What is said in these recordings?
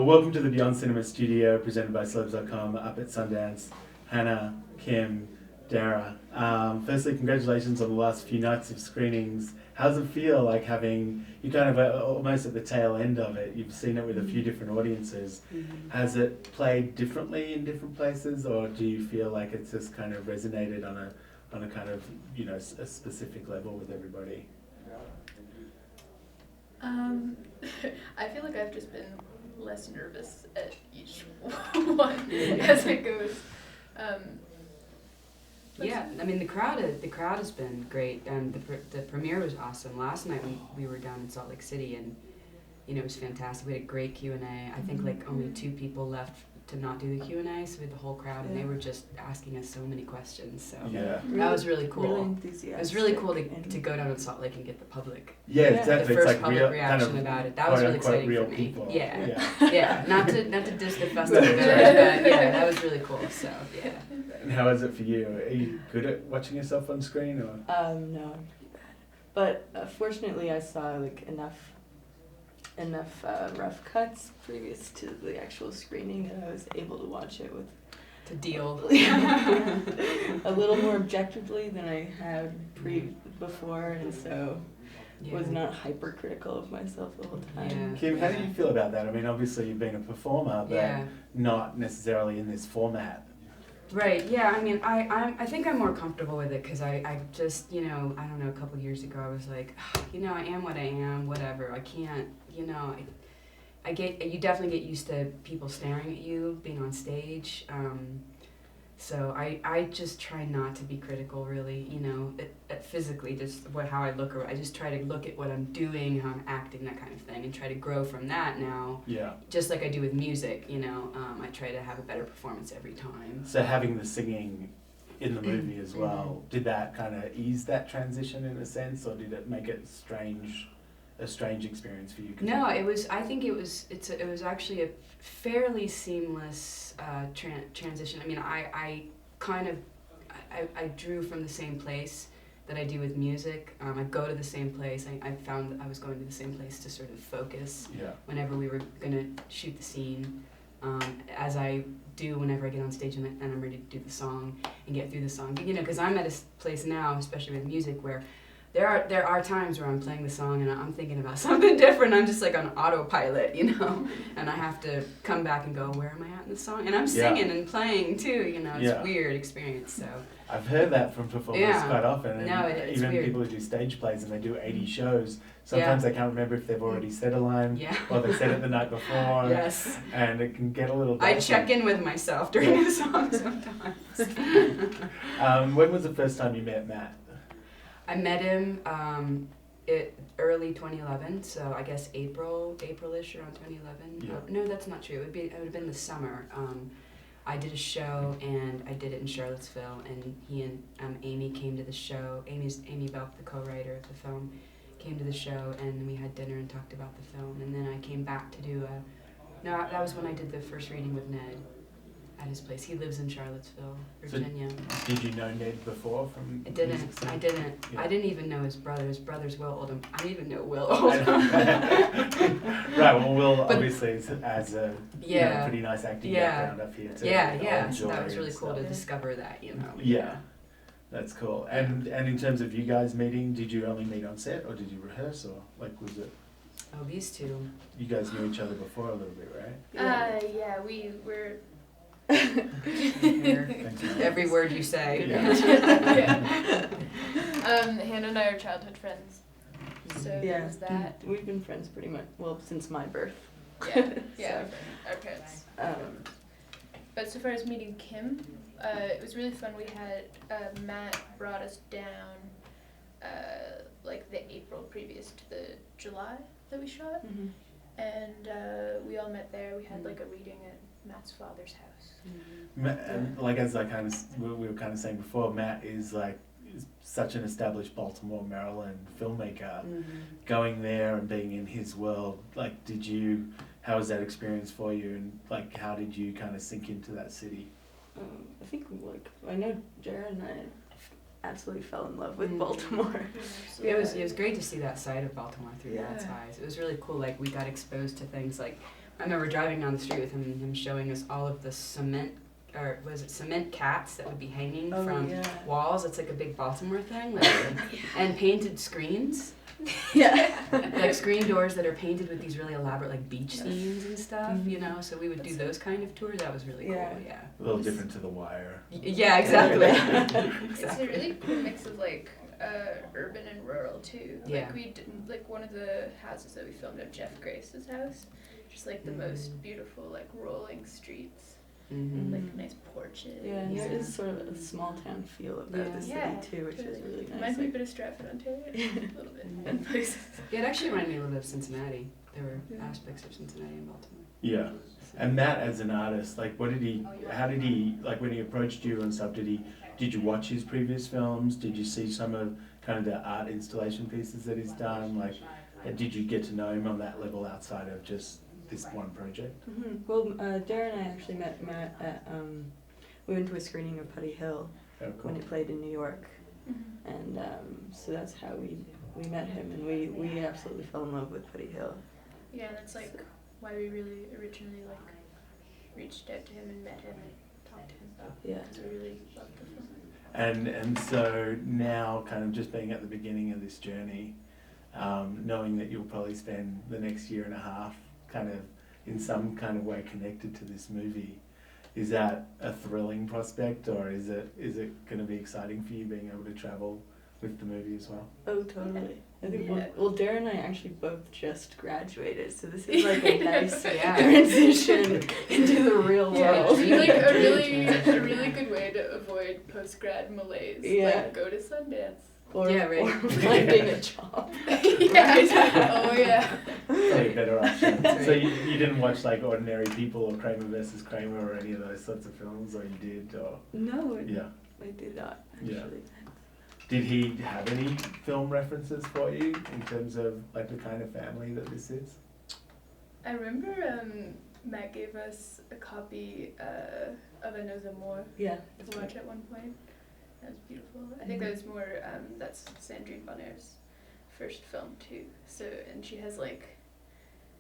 Well, welcome to the Beyond Cinema Studio, presented by Celebs.com up at Sundance. Hannah, Kim, Deragh. Firstly, congratulations on the last few nights of screenings. How does it feel like having, you kind of almost at the tail end of it, you've seen it with a few different audiences. Has it played differently in different places, or do you feel like it's just kind of resonated on a kind of, you know, a specific level with everybody? I feel like I've just been less nervous at each one as it goes. Yeah, I mean the crowd has been great, and the premiere was awesome. Last night we were down in Salt Lake City, and you know it was fantastic. We had a great Q&A. I think like only 2 people left to not do the Q&A, so we had the whole crowd, and they were just asking us so many questions. So that was really cool. Really enthusiastic. It was really cool to go down to Salt Lake and get the public. Yeah, exactly. The first it's like public real, reaction kind of about it. That was really exciting real for me. People. Yeah. Not to diss the festival, but yeah, that was really cool. So yeah. And how is it for you? Are you good at watching yourself on screen, or? No, I'm pretty bad. But fortunately, I saw like enough rough cuts previous to the actual screening that I was able to watch it with to deal a little more objectively than I had before, and so was not hypercritical of myself the whole time. Yeah. Kim, how do you feel about that? I mean, obviously you've been a performer, but not necessarily in this format. Right, yeah, I mean, I think I'm more comfortable with it because I just, you know, I don't know, a couple years ago I was like, you know, I am what I am, whatever, I can't, you know, you definitely get used to people staring at you, being on stage, so I just try not to be critical really, you know, physically, just how I look, or I just try to look at what I'm doing, how I'm acting, that kind of thing, and try to grow from that now. Yeah. Just like I do with music, you know, I try to have a better performance every time. So having the singing in the movie as well, did that kind of ease that transition in a sense, or did it make it a strange experience for you? No, it was. I think it was actually a fairly seamless transition. I mean, I drew from the same place that I do with music. I go to the same place. I found that I was going to the same place to sort of focus whenever we were going to shoot the scene, as I do whenever I get on stage and I'm ready to do the song and get through the song. You know, because I'm at a place now, especially with music, where there are times where I'm playing the song and I'm thinking about something different. I'm just like on autopilot, you know, and I have to come back and go, where am I at in the song? And I'm singing and playing too, you know. It's a weird experience. So I've heard that from performers quite often, and it's even weird. People who do stage plays and they do 80 shows. Sometimes they can't remember if they've already said a line or they said it the night before. And it can get a little dicey. I check in with myself during the song sometimes. When was the first time you met Matt? I met him early 2011, so I guess April-ish around 2011. Yeah. No, that's not true. It would have been the summer. I did a show, and I did it in Charlottesville, and he and Amy came to the show. Amy Belk, the co-writer of the film, came to the show, and we had dinner and talked about the film. And then I came back to do that was when I did the first reading with Ned at his place. He lives in Charlottesville, Virginia. So did you know Ned before from I didn't. Yeah. I didn't even know his brother. His brother's Will Oldham. I didn't even know Will Oldham. Right, well, Will obviously has a pretty nice acting background up here too. So that was really cool to discover that, you know. Yeah, that's cool. And in terms of you guys meeting, did you only meet on set, or did you rehearse, or like was it? Oh, these two. You guys knew each other before a little bit, right? Yeah, we were. Every word you say. Hannah and I are childhood friends, so there's that. We've been friends pretty much, well, since my birth. Our parents. But so far as meeting Kim, it was really fun. We had Matt brought us down like the April previous to the July that we shot, and we all met there. We had like a reading at Matt's father's house. And like as we were kind of saying before, Matt is such an established Baltimore, Maryland filmmaker. Going there and being in his world, like, how was that experience for you, and like how did you kind of sink into that city? I think I know Jared and I absolutely fell in love with Baltimore. Yeah, it was great to see that side of Baltimore through Matt's eyes. It was really cool. Like we got exposed to things like I remember driving down the street with him and him showing us all of the cement, or was it cement cats that would be hanging from walls. It's like a big Baltimore thing, like, and painted screens. Yeah. Like screen doors that are painted with these really elaborate like beach scenes and stuff, Mhm. you know. So we would do those kind of tours. That was really cool. Yeah. A little different to The Wire. Yeah, exactly. It's a really cool mix of like urban and rural too. Yeah. Like we did, like one of the houses that we filmed at Jeff Grace's house, just like the most beautiful like rolling streets. Mm-hmm. Like nice porches. Yeah, and there is sort of a small town feel about the city too, which is really nice. Reminds me a bit of Stratford, Ontario, a little bit in places. Yeah, it actually reminded me a little bit of Cincinnati. There were aspects of Cincinnati and Baltimore. Yeah. And Matt, as an artist, like, how did he, like, when he approached you and stuff, did you watch his previous films? Did you see some of kind of the art installation pieces that he's done? Like, did you get to know him on that level outside of just this one project? Mm-hmm. Well, Darren and I actually met Matt at, we went to a screening of Putty Hill when he played in New York. Mm-hmm. And so that's how we met him, and we absolutely fell in love with Putty Hill. Yeah, that's like why we really originally like reached out to him and met him and talked to him about it. Yeah. Because we really loved the film. And so now, kind of just being at the beginning of this journey, knowing that you'll probably spend the next year and a half kind of in some kind of way connected to this movie, is that a thrilling prospect, or is it going to be exciting for you being able to travel with the movie as well? Oh, totally. I think well, Darren and I actually both just graduated, so this is like a nice transition into the real world. Like a really good way to avoid post-grad malaise. Yeah. Like go to Sundance. Or, Yeah, right. or finding a job. Oh yeah. Probably a better option. So you didn't watch like Ordinary People or Kramer versus Kramer or any of those sorts of films, or you did, or? No, Yeah. I did not actually. Yeah. Did he have any film references for you in terms of like the kind of family that this is? I remember Matt gave us a copy of A Nos Amour to watch at one point. That was beautiful. I think that was more, that's Sandrine Bonner's first film too. So, and she has like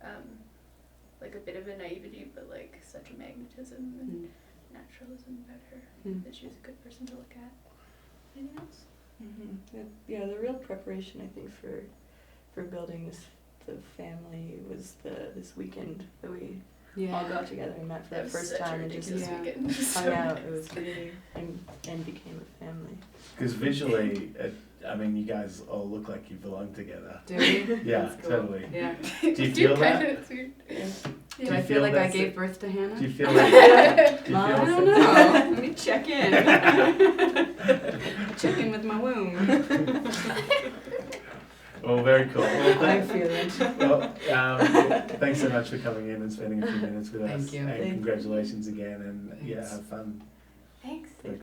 a bit of a naivety, but like such a magnetism and naturalism about her that she was a good person to look at. Anything else? Mm-hmm. Yeah, the real preparation I think for building the family was this weekend that we all got together and met for the first time and just hung out. It was really and became a family. Because visually, I mean, you guys all look like you belong together. Do we? Yeah, Cool. totally. Yeah. Do you feel that? Do I feel like I gave birth to Hannah? Do you feel like? Mom, I don't know. Let me check in. Check in with my womb. Well, very cool. Well, I feel it. Well, thanks so much for coming in and spending a few minutes with us. Thank you. And Thank you. congratulations again, and Thanks. have fun. Thanks. Very